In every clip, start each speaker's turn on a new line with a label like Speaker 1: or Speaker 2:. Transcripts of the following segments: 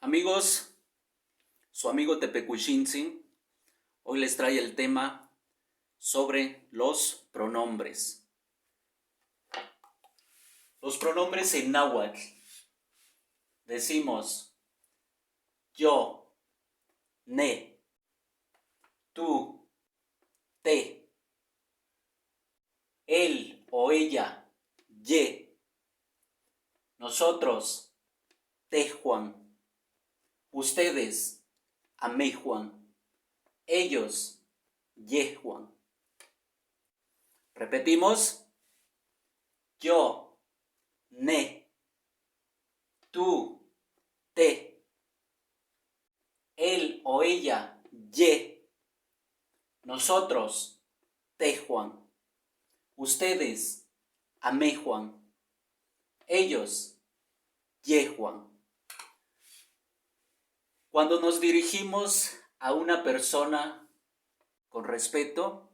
Speaker 1: Amigos, su amigo Tepecuichintzin hoy les trae el tema sobre los pronombres. Los pronombres en náhuatl. Decimos yo, ne, tú, te, él o ella, ye, nosotros, tejuan, ustedes, amejuan, ellos, yejuan. Repetimos, yo, ne, tú, te, él o ella, ye, nosotros, tejuan, ustedes, amejuan, ellos, yejuan. Cuando nos dirigimos a una persona con respeto,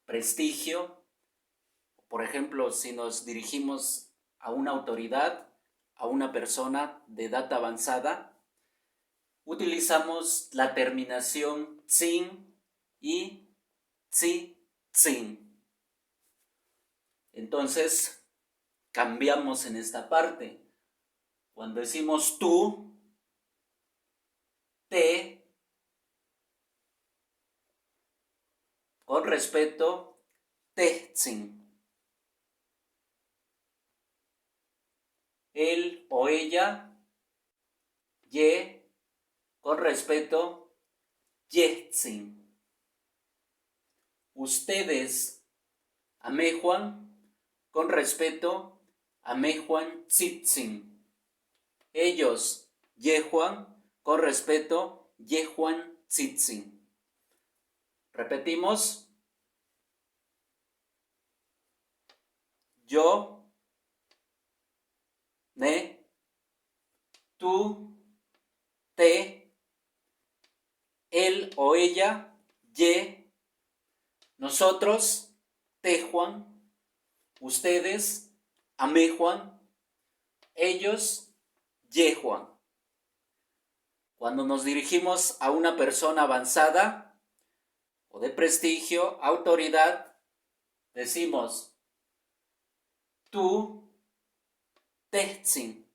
Speaker 1: prestigio, por ejemplo, si nos dirigimos a una autoridad, a una persona de edad avanzada, utilizamos la terminación tsin y tsin. Entonces, cambiamos en esta parte. Cuando decimos tú, te, con respeto, tehtsin. Él o ella, ye, con respeto, yehtsin. Ustedes, amejuan, con respeto, amejuan tzitzin. Ellos, yejuan, con respeto, yejuan tzitzin. Repetimos. Yo, ne, tú, te, él o ella, ye, nosotros, tejuan, ustedes, amejuan, ellos, yejuan. Cuando nos dirigimos a una persona avanzada o de prestigio, autoridad, decimos tú, tehtsin.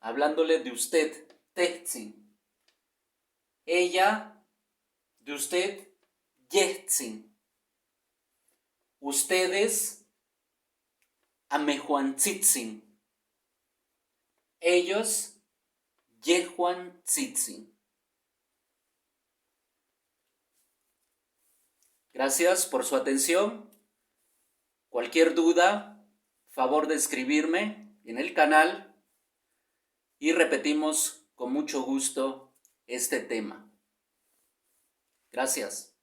Speaker 1: Hablándole de usted, tehtsin. Ella, de usted, yehtsin. Ustedes, amejuantzitzin. Ellos, yejuantzitzin. Gracias por su atención. Cualquier duda, favor de escribirme en el canal y repetimos con mucho gusto este tema. Gracias.